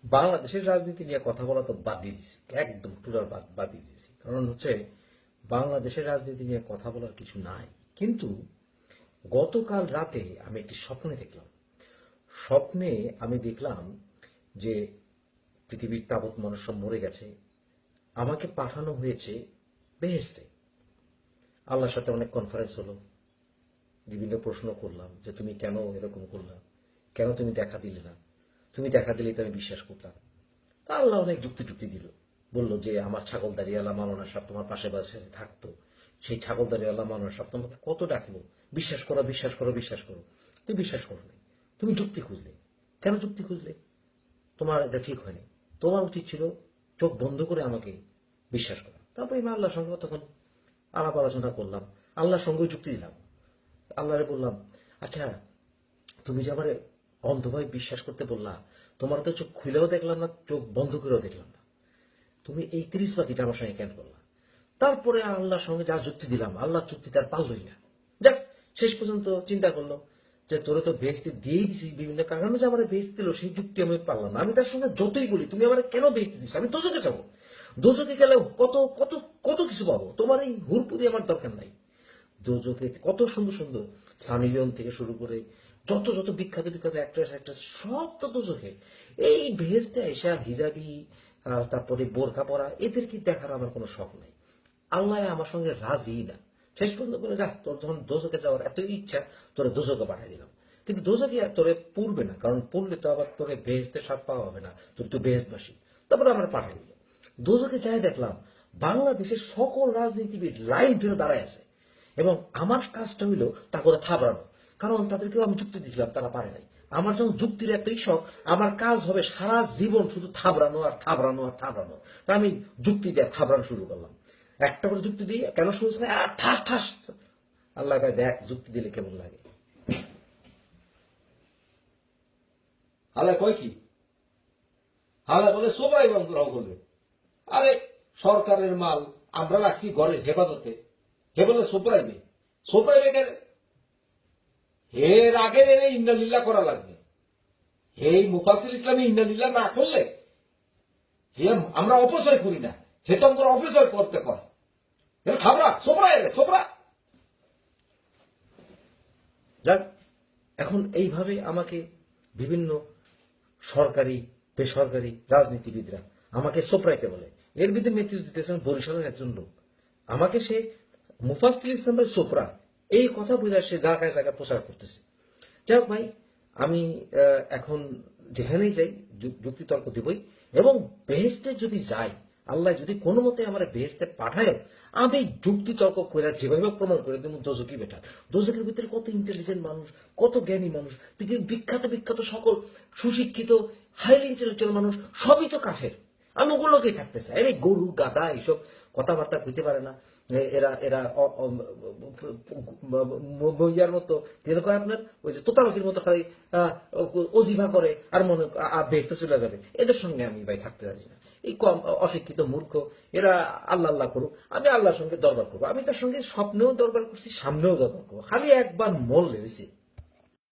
বাংলাদেশের রাজনীতি নিয়ে কথা বলা তো বাদ দিয়ে দিয়েছি, একদম টোটাল বাদ দিয়ে দিয়েছি। কারণ হচ্ছে বাংলাদেশের রাজনীতি নিয়ে কথা বলার কিছু নাই। কিন্তু গতকাল রাতে আমি একটি স্বপ্নে দেখলাম। স্বপ্নে আমি দেখলাম যে পৃথিবীর তাবৎ মানুষ সব মরে গেছে, আমাকে পাঠানো হয়েছে বেহেশতে। আল্লাহর সাথে অনেক কনফারেন্স হলো, বিভিন্ন প্রশ্ন করলাম যে তুমি কেন এরকম করলাম, কেন তুমি দেখা দিলে না, তুমি দেখা দিলেই তো আমি বিশ্বাস করতাম। তা আল্লাহ অনেক যুক্তি টুক্তি দিল, বলল যে আমার ছাগলদারি আল্লাহ মাওলানা সাহেব তোমার পাশে পাশে থাকতো, সেই ছাগলদারি আল্লাহ মাওলানা সাহেব তোমাকে কত ডাকলো, বিশ্বাস করো বিশ্বাস করো বিশ্বাস করো, তুমি বিশ্বাস করো নাই, তুমি যুক্তি খুঁজলে। কেন যুক্তি খুঁজলে? তোমার এটা ঠিক হয়নি। তোমার উচিত ছিল চোখ বন্ধ করে আমাকে বিশ্বাস করা। তারপরে আমি আল্লাহর সঙ্গে তখন আলাপ আলোচনা করলাম, আল্লাহর সঙ্গেও যুক্তি দিলাম। আল্লাহরে বললাম, আচ্ছা তুমি যে আমার অন্ধভাবে বিশ্বাস করতে বললা, তোমার তো চোখ খুলেও দেখলাম না, চোখ বন্ধ করেও দেখলাম না, তুমি এই 30 বাতিটা আমার সঙ্গে কেন করলা? তারপরে আল্লাহর সঙ্গে যা যুক্তি দিলাম, আল্লাহর যুক্তি তার পারলই না। যাক, শেষ পর্যন্ত চিন্তা করলো যে তোরে তো বেহেশতি দিয়েই দিছি, বিভিন্ন কারণে যে আমার বেহেশতি দিল সেই যুক্তি আমি পারলাম না। আমি তার সঙ্গে যতই বলি তুমি আমার কেন বেহেশতি দিচ্ছ, আমি দোজকে যাবো, দোজকে গেলে কত কত কত কিছু পাবো, তোমার এই হুরপুরি আমার দরকার নাই। দোজকে কত সুন্দর সুন্দর সানি লিওন থেকে শুরু করে যত যত বিখ্যাত বিখ্যাত অ্যাক্ট্রেস সব তো দোজকে। এই ভেস্তে আইসা হিজাবি, তারপরে বোরকা পরা, এদেরকে দেখার আমার কোনো শখ নাই। আল্লাহ আমার সঙ্গে রাজি না। শেষ পর্যন্ত বলে, যা তোর যখন দোজকে যাওয়ার এত ইচ্ছা, তোরে দোজকে পাঠিয়ে দিলাম। কিন্তু দোজকে আর তোরে পুরবে না, কারণ পড়লে তো আবার তোরে বেহেস্তের স্বাদ পাওয়া হবে না, তোর তো বেহেস্তবাসী। তারপরে আমার পাঠিয়ে দিল। দোজকে যাই দেখলাম বাংলাদেশের সকল রাজনীতিবিদ লাইন ধরে দাঁড়ায় আছে, এবং আমার কাজটা হইলো তা করে থাবড়ানো। কারণ তাদেরকেও আমি যুক্তি দিয়েছিলাম, তারা পারে নাই। আমার যখন যুক্তির একটা শখ, আমার কাজ হবে সারা জীবন শুধু থাবড়ানো আর থাবড়ানো আর থাবড়ানো। তা আমি যুক্তি দিয়ে থাবড়ানো শুরু করলাম। একটা করে যুক্তি দিয়ে কেন শুনছ না, আর ঠাস ঠাস। আল্লাহ কয়, দেখ যুক্তি দিলে কেমন লাগে। আল্লাহ কয় কি? আল্লাহ বলে সবাই বন্ধুরাও বলবে, আরে সরকারের মাল আমরা রাখছি ঘরে হেফাজতে, হে বলে সোপরাইবে। সোপরাইবে কেন? এর আগে ইন্নালিল্লাহ করা লাগবে। এই মুফাসিল ইসলামী ইন্নালিল্লাহ না করলে হে আমরা অপচয় করি না, হে তো আমরা অপচয় করতে কয়। খাবরা সোপরা এলে সোপরা। যাক, এখন এইভাবে আমাকে বিভিন্ন সরকারি বেসরকারি রাজনীতিবিদরা আমাকে সোপরাইতে বলে। এর ভিতরে নেতৃত্ব দিতেছেন বরিশালের একজন লোক। আমাকে সে মুফাসিল ইসলামের সোপরা এই কথা বলে সে জায়গায় জায়গায় প্রচার করতেছে। যাই হোক ভাই, আমি এখন যেখানেই যাই যুক্তিতর্ক দিবই, এবং বেহেস্তে যদি যাই, আল্লাহ যদি কোনো মতে আমার বেহেস্তে পাঠায়, আমি যুক্তিতর্ক করে যেভাবে প্রমাণ করে দেবো দোজকি বেটার। দোজকের ভিতরে কত ইন্টেলিজেন্ট মানুষ, কত জ্ঞানী মানুষ, পৃথিবীর বিখ্যাত বিখ্যাত সকল সুশিক্ষিত হাইলি ইন্টেলেকচুয়াল মানুষ সবই তো কাফের। আমি ওগুলোকেই থাকতে চাই। আমি গরু গাদা এইসব কথাবার্তা হইতে পারে না। এরা এরা বইয়ার মতো যেরকম আপনার ওই যে তোতাপাখির মতো খালি অজিভা করে আর মনে বেহেশতে চলে যাবে, এদের সঙ্গে আমি ভাই থাকতে পারি না। এই কম অশিক্ষিত মূর্খ এরা আল্লাহ আল্লাহ করুক, আমি আল্লাহর সঙ্গে দরবার করবো। আমি তার সঙ্গে স্বপ্নেও দরবার করছি, সামনেও দরবার করবো, খালি একবার মরলে হয়েছে।